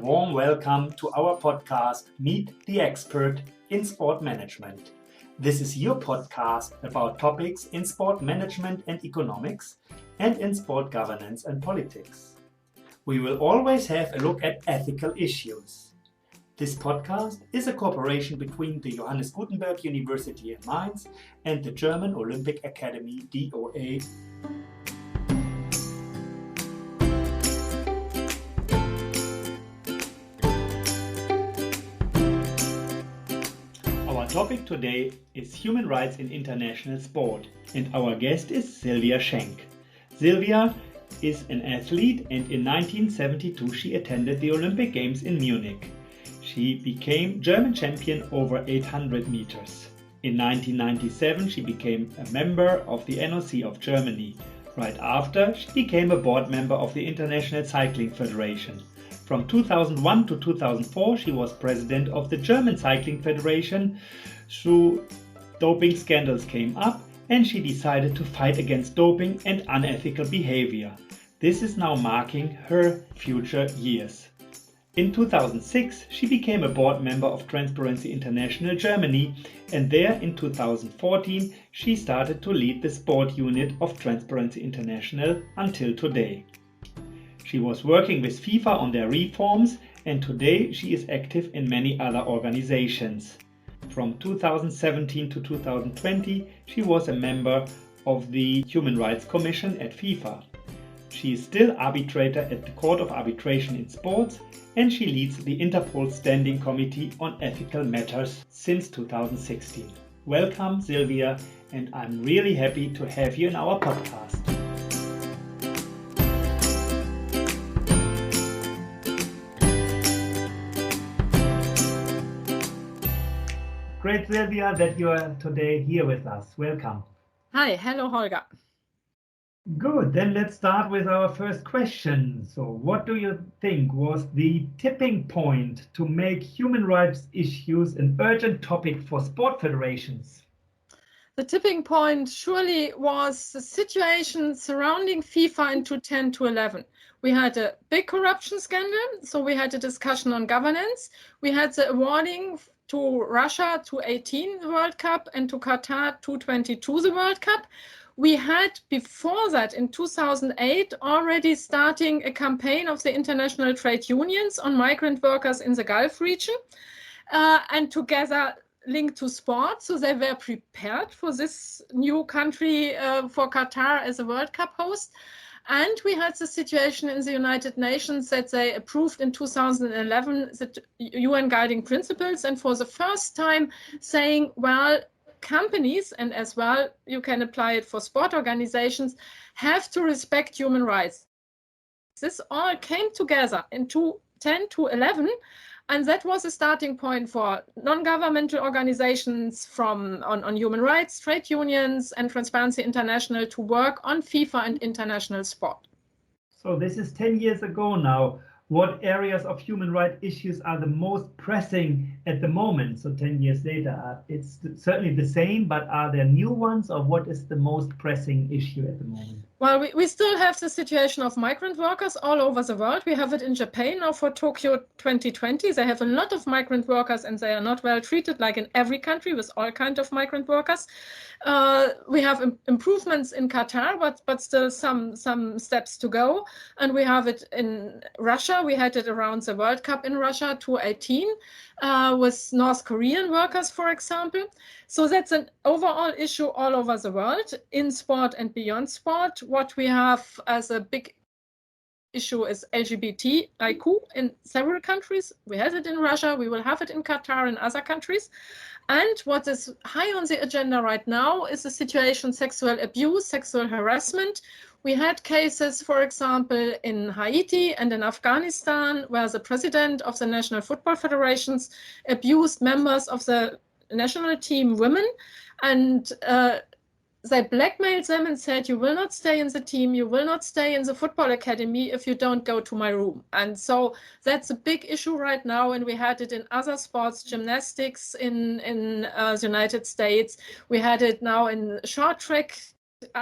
warm welcome to our podcast, Meet the Expert in Sport Management. This is your podcast about topics in sport management and economics and in sport governance and politics. We will always have a look at ethical issues. This podcast is a cooperation between the Johannes Gutenberg University in Mainz and the German Olympic Academy DOA. Our topic today is human rights in international sport, and our guest is Sylvia Schenk. Sylvia is an athlete, and in 1972 she attended the Olympic Games in Munich. She became German champion over 800 meters. In 1997 she became a member of the NOC of Germany. Right after, she became a board member of the International Cycling Federation. From 2001 to 2004 she was president of the German Cycling Federation. Through doping scandals came up and she decided to fight against doping and unethical behavior. This is now marking her future years. In 2006, she became a board member of Transparency International Germany, and there in 2014 she started to lead the sport unit of Transparency International until today. She was working with FIFA on their reforms, and today she is active in many other organizations. From 2017 to 2020, she was a member of the Human Rights Commission at FIFA. She is still arbitrator at the Court of Arbitration in Sports, and she leads the Interpol Standing Committee on Ethical Matters since 2016. Welcome, Sylvia, and I'm really happy to have you in our podcast. Great, Sylvia, that you are today here with us. Welcome. Hi, hello, Holger. Good, then let's start with our first question. So what do you think was the tipping point to make human rights issues an urgent topic for sport federations? The tipping point surely was the situation surrounding FIFA in 2010 to 11. We had a big corruption scandal, so we had a discussion on governance. We had the awarding to Russia 2018 the World Cup and to Qatar 2022 the World Cup. We had before that in 2008 already starting a campaign of the international trade unions on migrant workers in the Gulf region and together linked to sport. So they were prepared for this new country for Qatar as a World Cup host. And we had the situation in the United Nations that they approved in 2011 the UN guiding principles, and for the first time saying, well, companies, and as well you can apply it for sport organizations, have to respect human rights. This all came together in 2010 to 11, and that was a starting point for non-governmental organizations on human rights, trade unions, and Transparency International to work on FIFA and international sport. So this is 10 years ago now. What areas of human rights issues are the most pressing at the moment? So 10 years later, it's certainly the same, but are there new ones, or what is the most pressing issue at the moment? Well, we still have the situation of migrant workers all over the world. We have it in Japan now for Tokyo 2020. They have a lot of migrant workers and they are not well treated, like in every country with all kinds of migrant workers. We have improvements in Qatar, but still some steps to go. And we have it in Russia. We had it around the World Cup in Russia 2018 with North Korean workers, for example. So that's an overall issue all over the world, in sport and beyond sport. What we have as a big issue is LGBTIQ in several countries. We have it in Russia, we will have it in Qatar and other countries. And what is high on the agenda right now is the situation sexual abuse, sexual harassment. We had cases, for example, in Haiti and in Afghanistan, where the president of the National Football Federations abused members of the national team women, and they blackmailed them and said, you will not stay in the team, you will not stay in the football academy if you don't go to my room. And so that's a big issue right now, and we had it in other sports, gymnastics in the United States. We had it now in short track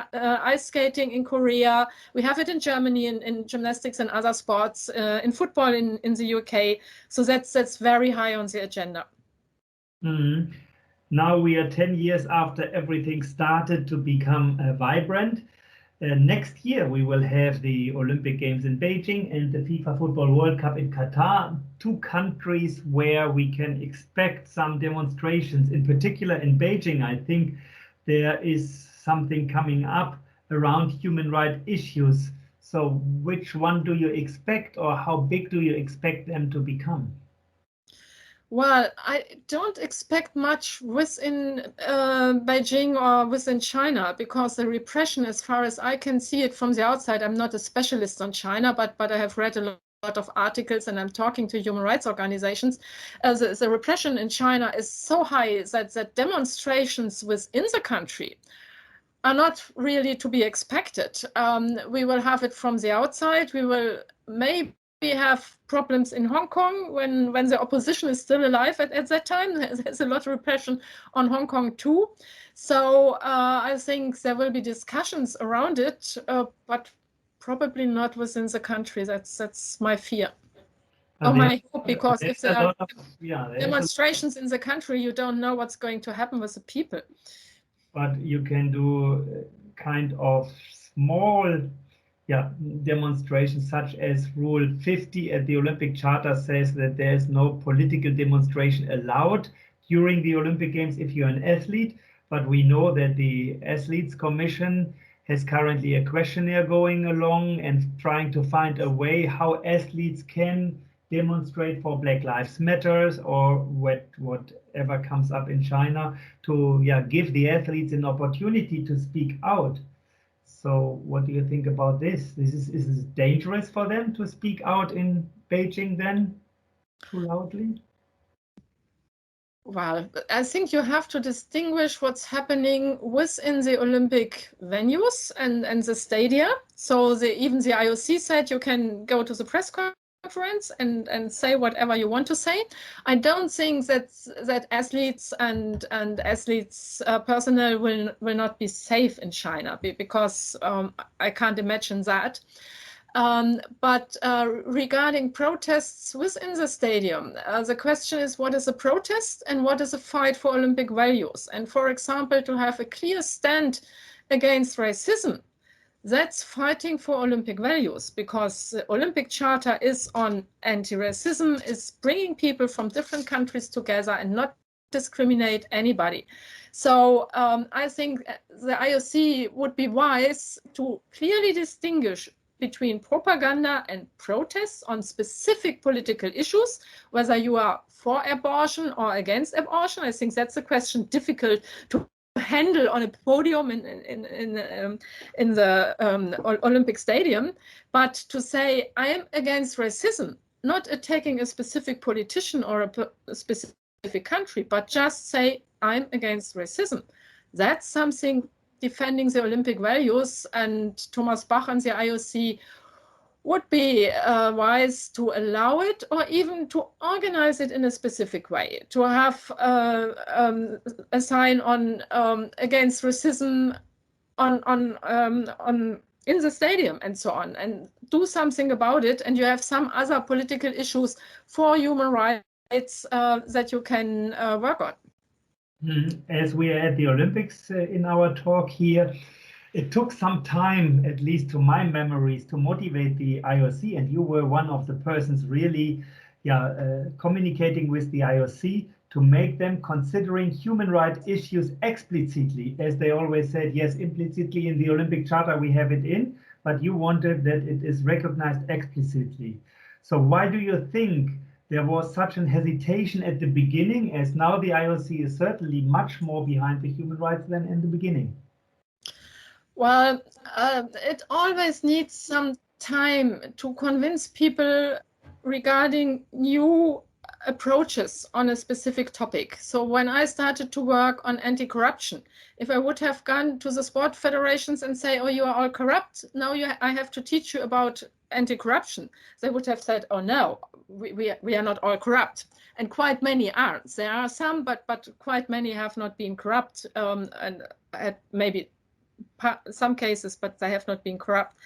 ice skating in Korea. We have it in Germany in gymnastics and other sports, in football in the UK. So that's very high on the agenda. Mhm. Now we are 10 years after everything started to become vibrant. Next year, we will have the Olympic Games in Beijing and the FIFA Football World Cup in Qatar, two countries where we can expect some demonstrations. In particular, in Beijing, I think there is something coming up around human rights issues. So, which one do you expect, or how big do you expect them to become? Well, I don't expect much within Beijing or within China, because the repression, as far as I can see it from the outside, I'm not a specialist on China, but I have read a lot of articles and I'm talking to human rights organizations. The repression in China is so high that demonstrations within the country are not really to be expected. We will have it from the outside. We will maybe have problems in Hong Kong when the opposition is still alive at that time. There's a lot of repression on Hong Kong too. So I think there will be discussions around it, but probably not within the country. That's my fear. Or my hope, because if there are demonstrations in the country, you don't know what's going to happen with the people. But you can do kind of small demonstrations, such as Rule 50 at the Olympic Charter says that there is no political demonstration allowed during the Olympic Games if you're an athlete. But we know that the Athletes Commission has currently a questionnaire going along and trying to find a way how athletes can demonstrate for Black Lives Matters or whatever comes up in China, to give the athletes an opportunity to speak out. So what do you think about this? Is it dangerous for them to speak out in Beijing then too loudly? Well, I think you have to distinguish what's happening within the Olympic venues and the stadia. So even the IOC said you can go to the press conference and say whatever you want to say. I don't think that athletes and athletes personnel will not be safe in China, because I can't imagine that. But regarding protests within the stadium, the question is, what is a protest and what is a fight for Olympic values? And for example, to have a clear stand against racism, that's fighting for Olympic values, because the Olympic Charter is on anti-racism, is bringing people from different countries together and not discriminate anybody. So I think the IOC would be wise to clearly distinguish between propaganda and protests on specific political issues, whether you are for abortion or against abortion. I think that's a question difficult to handle on a podium in the Olympic Stadium. But to say, I am against racism, not attacking a specific politician or a specific country, but just say, I'm against racism. That's something defending the Olympic values, and Thomas Bach and the IOC would be wise to allow it, or even to organize it in a specific way, to have a sign on against racism on in the stadium and so on, and do something about it. And you have some other political issues for human rights that you can work on. As we are at the Olympics in our talk here, it took some time, at least to my memories, to motivate the IOC, and you were one of the persons really communicating with the IOC to make them considering human rights issues explicitly, as they always said, yes, implicitly in the Olympic Charter we have it in, but you wanted that it is recognized explicitly. So why do you think there was such an hesitation at the beginning, as now the IOC is certainly much more behind the human rights than in the beginning? Well, it always needs some time to convince people regarding new approaches on a specific topic. So when I started to work on anti-corruption, if I would have gone to the sport federations and say, oh, you are all corrupt, now I have to teach you about anti-corruption, they would have said, oh no, we are not all corrupt. And quite many aren't. There are some, but quite many have not been corrupt, and maybe some cases, but they have not been corrupt.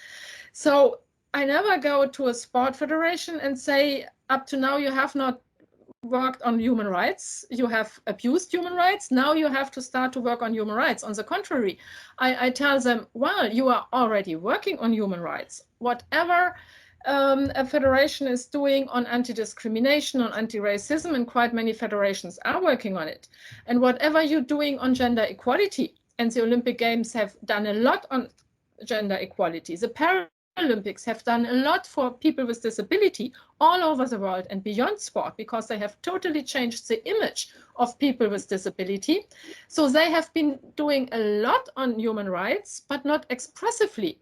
So I never go to a sport federation and say, up to now you have not worked on human rights, you have abused human rights, now you have to start to work on human rights. On the contrary, I tell them, well, you are already working on human rights. Whatever a federation is doing on anti-discrimination, on anti-racism, and quite many federations are working on it. And whatever you're doing on gender equality, and the Olympic Games have done a lot on gender equality. The Paralympics have done a lot for people with disability all over the world and beyond sport, because they have totally changed the image of people with disability. So they have been doing a lot on human rights, but not expressively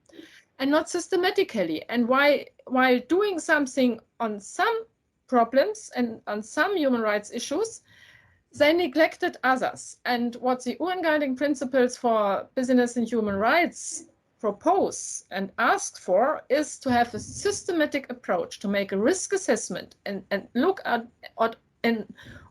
and not systematically. And while doing something on some problems and on some human rights issues, they neglected others. And what the UN Guiding Principles for Business and Human Rights propose and ask for is to have a systematic approach, to make a risk assessment and look at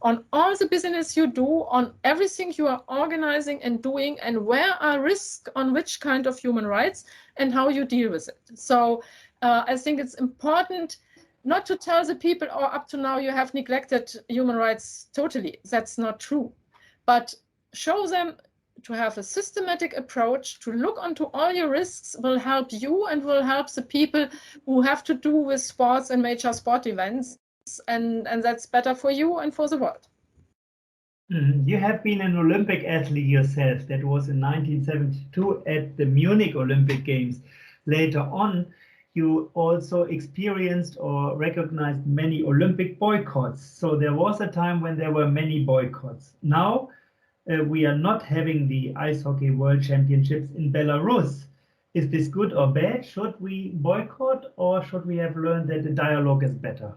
on all the business you do, on everything you are organizing and doing, and where are risks on which kind of human rights and how you deal with it. So I think it's important not to tell the people, oh, up to now you have neglected human rights totally. That's not true. But show them to have a systematic approach, to look onto all your risks will help you and will help the people who have to do with sports and major sport events. And that's better for you and for the world. You have been an Olympic athlete yourself. That was in 1972 at the Munich Olympic Games. Later on, you also experienced or recognized many Olympic boycotts. So there was a time when there were many boycotts. Now we are not having the Ice Hockey World Championships in Belarus. Is this good or bad? Should we boycott, or should we have learned that the dialogue is better?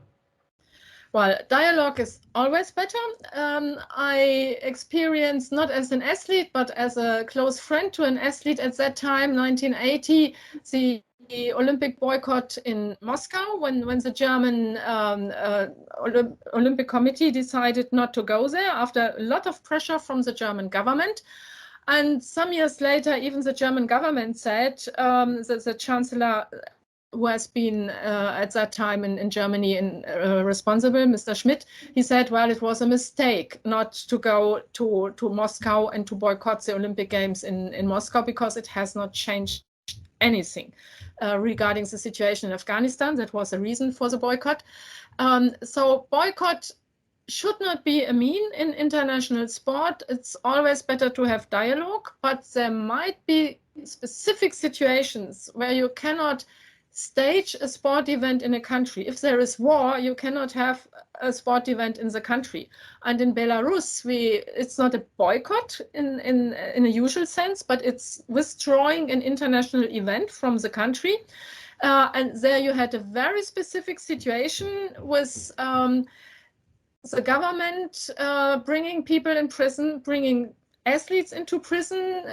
Well, dialogue is always better. I experienced, not as an athlete, but as a close friend to an athlete at that time, 1980, the Olympic boycott in Moscow, when the German Olympic Committee decided not to go there after a lot of pressure from the German government. And some years later, even the German government said, the Chancellor who has been at that time in Germany responsible, Mr. Schmidt, he said, well, it was a mistake not to go to Moscow and to boycott the Olympic Games in Moscow, because it has not changed anything regarding the situation in Afghanistan. That was the reason for the boycott. So boycott should not be a mean in international sport. It's always better to have dialogue, but there might be specific situations where you cannot stage a sport event in a country. If there is war, you cannot have a sport event in the country. And in Belarus, it's not a boycott in a usual sense, but it's withdrawing an international event from the country. And there you had a very specific situation with the government bringing people in prison, bringing athletes into prison,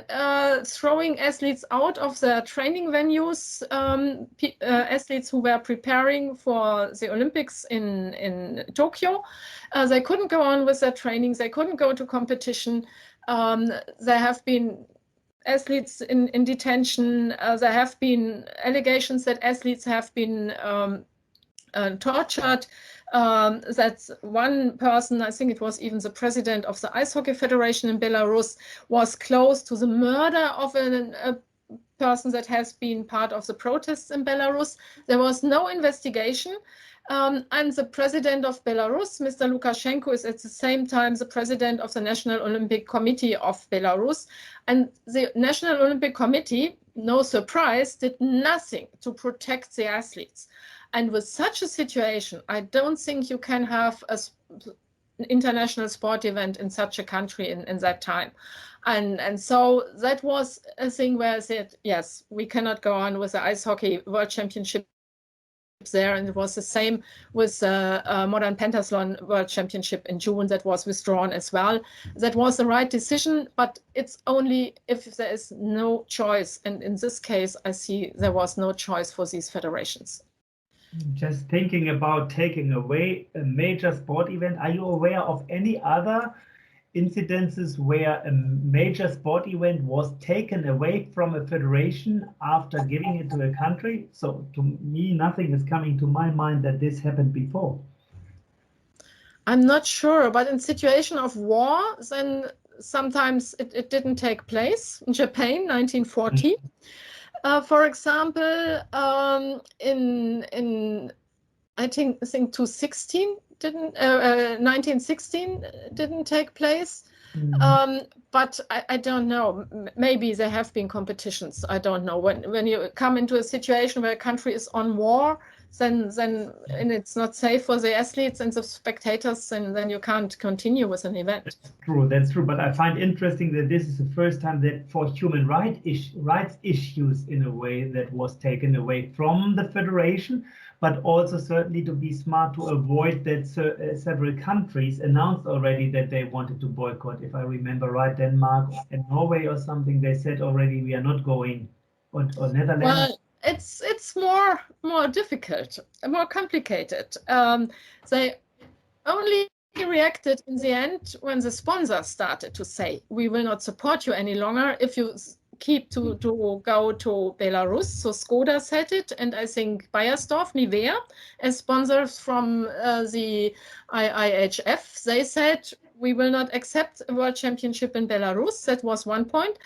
throwing athletes out of their training venues, athletes who were preparing for the Olympics in Tokyo. They couldn't go on with their trainings, they couldn't go to competition. There have been athletes in detention. There have been allegations that athletes have been tortured. That one person, I think it was even the president of the Ice Hockey Federation in Belarus, was close to the murder of a person that has been part of the protests in Belarus. There was no investigation. And the president of Belarus, Mr. Lukashenko, is at the same time the president of the National Olympic Committee of Belarus. And the National Olympic Committee, no surprise, did nothing to protect the athletes. And with such a situation, I don't think you can have an international sport event in such a country in that time. And so that was a thing where I said, yes, we cannot go on with the Ice Hockey World Championship there. And it was the same with the Modern Pentathlon World Championship in June that was withdrawn as well. That was the right decision, but it's only if there is no choice. And in this case, I see there was no choice for these federations. Just thinking about taking away a major sport event, are you aware of any other incidences where a major sport event was taken away from a federation after giving it to a country? So to me, nothing is coming to my mind that this happened before. I'm not sure, but in situation of war, then sometimes it didn't take place. In Japan, 1940, for example, in I think 2016 didn't 1916 didn't take place. But I don't know. Maybe there have been competitions. I don't know. When you come into a situation where a country is on war, then and it's not safe for the athletes and the spectators, and then you can't continue with an event. That's true. But I find interesting that this is the first time that for human rights issues in a way that was taken away from the federation, but also certainly to be smart to avoid that several countries announced already that they wanted to boycott. If I remember right, Denmark and Norway or something, they said already we are not going, or Netherlands. Well, it's more difficult, more complicated. They only reacted in the end when the sponsors started to say, we will not support you any longer if you keep to go to Belarus. So Skoda said it, and I think Beiersdorf, Nivea, as sponsors from the IIHF, they said, we will not accept a world championship in Belarus. That was one point.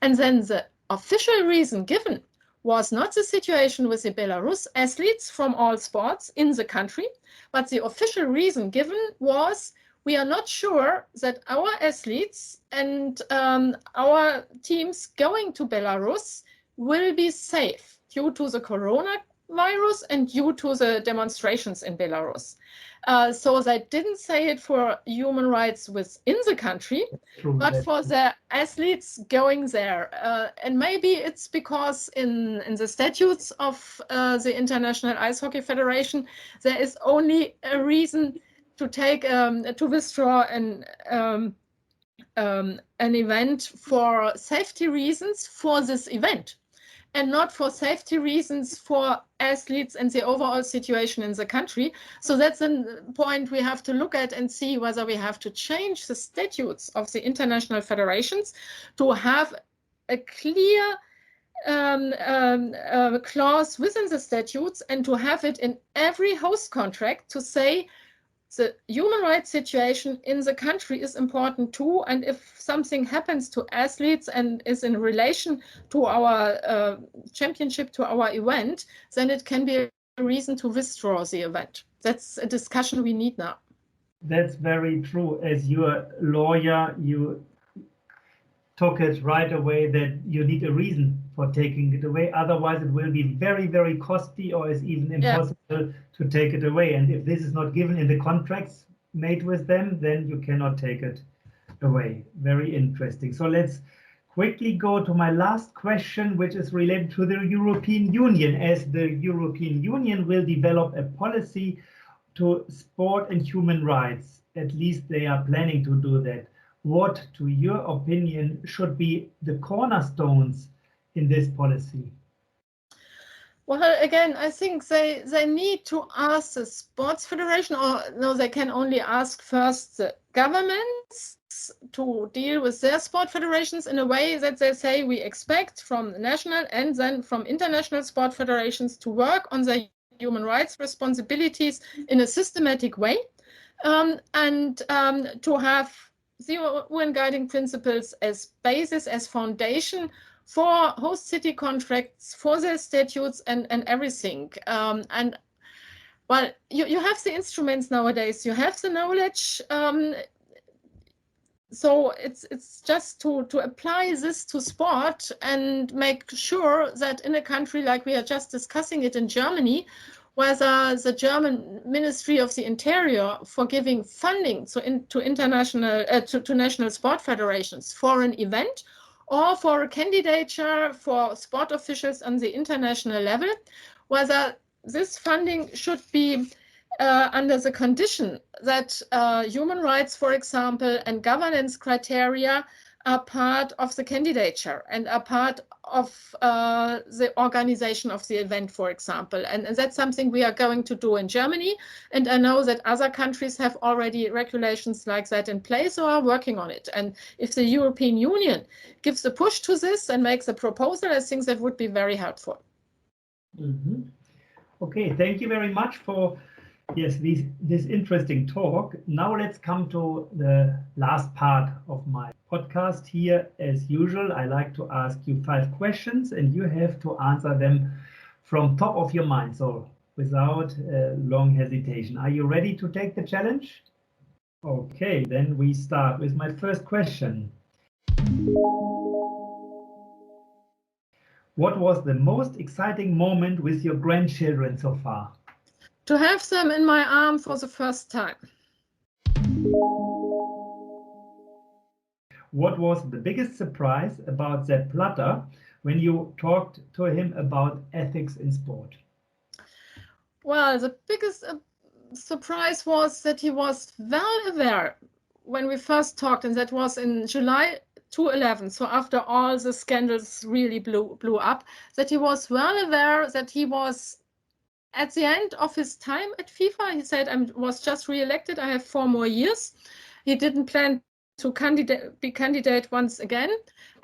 And then the official reason given was not the situation with the Belarus athletes from all sports in the country, but the official reason given was, we are not sure that our athletes and our teams going to Belarus will be safe due to the coronavirus and due to the demonstrations in Belarus. So they didn't say it for human rights within the country, but for the athletes going there. And maybe it's because in the statutes of the International Ice Hockey Federation, there is only a reason to take to withdraw an event for safety reasons for this event, and not for safety reasons for athletes and the overall situation in the country. So that's a point we have to look at and see whether we have to change the statutes of the international federations to have a clear clause within the statutes, and to have it in every host contract to say the human rights situation in the country is important too, and if something happens to athletes and is in relation to our championship, to our event, then it can be a reason to withdraw the event. That's a discussion we need now. That's very true. As your lawyer, you took it right away that you need a reason for taking it away. Otherwise, it will be very, very costly, or is even impossible to take it away. And if this is not given in the contracts made with them, then you cannot take it away. Very interesting. So let's quickly go to my last question, which is related to the European Union. As the European Union will develop a policy to sport and human rights, at least they are planning to do that. What, to your opinion, should be the cornerstones in this policy? Well, again, I think they need to ask the sports federation, or no, they can only ask first the governments to deal with their sport federations in a way that they say we expect from national and then from international sport federations to work on their human rights responsibilities in a systematic way, and to have the UN guiding principles as basis, as foundation for host city contracts, for their statutes and everything. And well, you have the instruments nowadays, you have the knowledge. So it's just to apply this to sport and make sure that in a country like we are just discussing it in Germany, whether the German Ministry of the Interior for giving funding to international to national sport federations for an event, or for a candidature for sport officials on the international level, whether this funding should be under the condition that human rights, for example, and governance criteria are part of the candidature and are part of the organization of the event, for example. And that's something we are going to do in Germany. And I know that other countries have already regulations like that in place or are working on it. And if the European Union gives a push to this and makes a proposal, I think that would be very helpful. Mm-hmm. Okay, thank you very much for this interesting talk. Now let's come to the last part of my podcast here. As usual, I like to ask you 5 questions and you have to answer them from top of your mind, so without long hesitation. Are you ready to take the challenge? Okay, then we start with my first question. What was the most exciting moment with your grandchildren so far? To have them in my arm for the first time. What was the biggest surprise about Sepp Blatter when you talked to him about ethics in sport? Well, the biggest surprise was that he was well aware when we first talked, and that was in July 2011. So after all the scandals really blew up, that he was well aware that he was at the end of his time at FIFA. He said, I was just re-elected. I have 4 more years. He didn't plan to be candidate once again.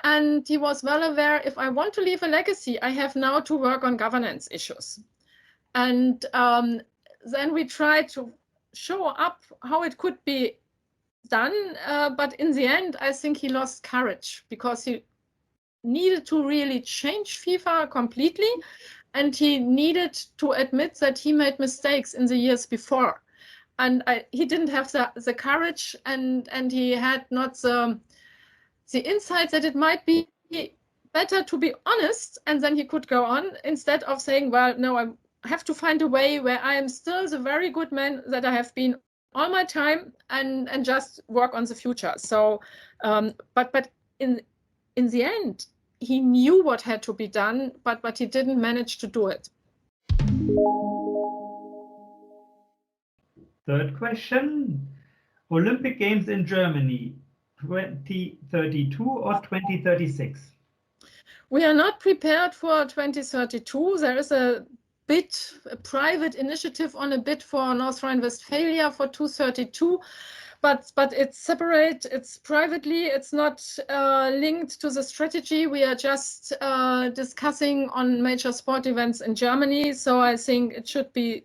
And he was well aware, if I want to leave a legacy, I have now to work on governance issues. And then we tried to show up how it could be done. But in the end, I think he lost courage because he needed to really change FIFA completely. And he needed to admit that he made mistakes in the years before. And he didn't have the courage and he had not the insight that it might be better to be honest, and then he could go on instead of saying, well, no, I have to find a way where I am still the very good man that I have been all my time and just work on the future. So, but in the end, he knew what had to be done, but he didn't manage to do it. Third question, Olympic Games in Germany, 2032 or 2036? We are not prepared for 2032. There is a private initiative on a bid for North Rhine-Westphalia for 2032. But it's separate, it's privately, it's not linked to the strategy. We are just discussing on major sport events in Germany. So I think it should be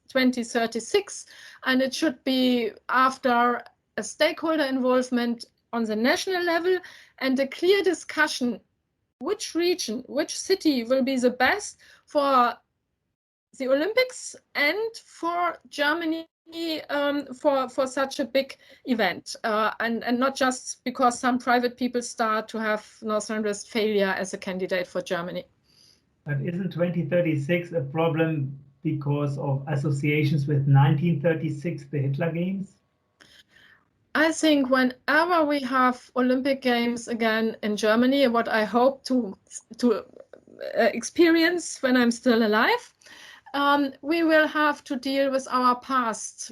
2036, and it should be after a stakeholder involvement on the national level and a clear discussion which region, which city will be the best for the Olympics and for Germany for such a big event, and not just because some private people start to have North Rhine-Westphalia as a candidate for Germany. But isn't 2036 a problem because of associations with 1936, the Hitler Games? I think whenever we have Olympic Games again in Germany, what I hope to experience when I'm still alive, we will have to deal with our past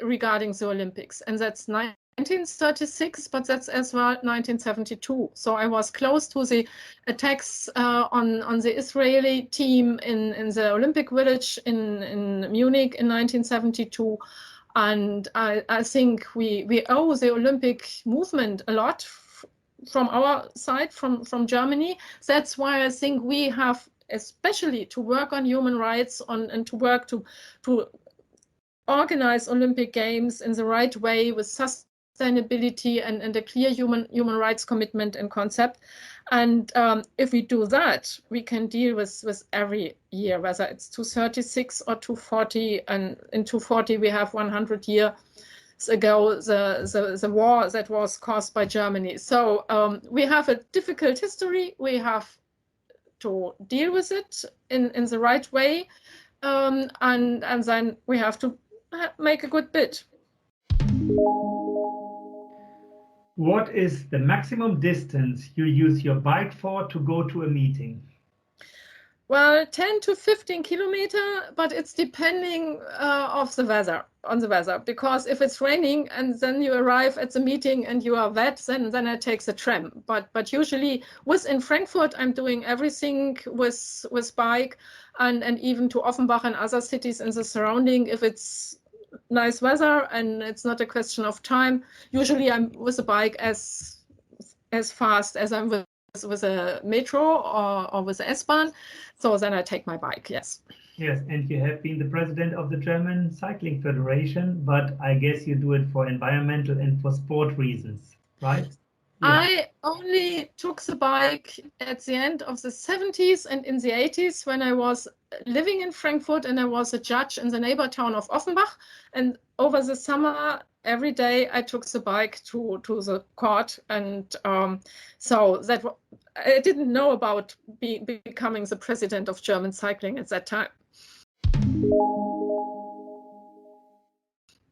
regarding the Olympics, and that's 1936, but that's as well 1972. So I was close to the attacks on the Israeli team in the Olympic Village in Munich in 1972. And I think we owe the Olympic movement a lot from our side, from Germany. That's why I think we have especially to work on human rights and to work to organize Olympic Games in the right way with sustainability and a clear human rights commitment and concept. And if we do that, we can deal with every year, whether it's 236 or 240. And in 240, we have 100 years ago the war that was caused by Germany. So we have a difficult history. We have to deal with it in the right way, and then we have to make a good bid. What is the maximum distance you use your bike for to go to a meeting? Well, 10 to 15 kilometer, but it's depending of the weather, on the weather. Because if it's raining and then you arrive at the meeting and you are wet, then I take the tram. But usually within Frankfurt, I'm doing everything with bike, and even to Offenbach and other cities in the surrounding. If it's nice weather and it's not a question of time, usually I'm with a bike as fast as I'm with a metro or with a S-Bahn. So then I take my bike, yes. Yes, and you have been the president of the German Cycling Federation, but I guess you do it for environmental and for sport reasons, right? Yeah. I only took the bike at the end of the 70s and in the 80s when I was living in Frankfurt and I was a judge in the neighbor town of Offenbach. And over the summer, every day I took the bike to the court. And so that I didn't know about becoming the president of German cycling at that time.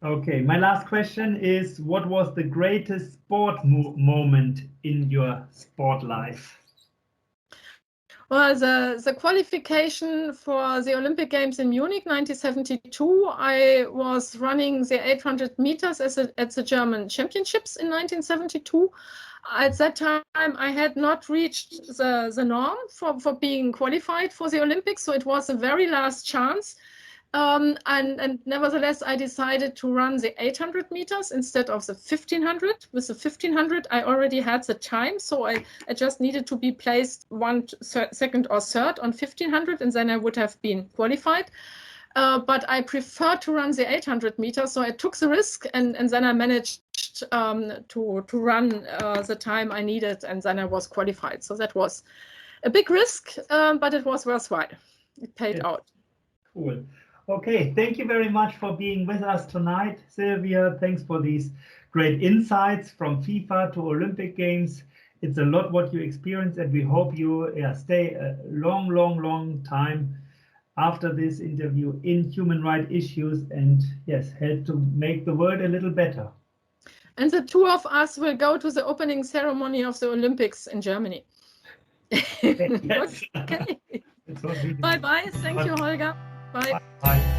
Okay, my last question is, what was the greatest sport moment in your sport life? Well, the qualification for the Olympic Games in Munich 1972, I was running the 800 meters at the German Championships in 1972. At that time, I had not reached the norm for being qualified for the Olympics, so it was the very last chance. And nevertheless, I decided to run the 800 meters instead of the 1500. With the 1500, I already had the time, so I just needed to be placed second or third on 1500, and then I would have been qualified. But I prefer to run the 800 meters, so I took the risk, and then I managed to run the time I needed, and then I was qualified. So that was a big risk, but it was worthwhile. It paid out. Cool. Okay, thank you very much for being with us tonight, Sylvia. Thanks for these great insights from FIFA to Olympic Games. It's a lot what you experience, and we hope you stay a long time after this interview in human rights issues and yes, help to make the world a little better. And the two of us will go to the opening ceremony of the Olympics in Germany. Yes. Okay. Bye-bye. Thank you, Holger. Bye. Bye.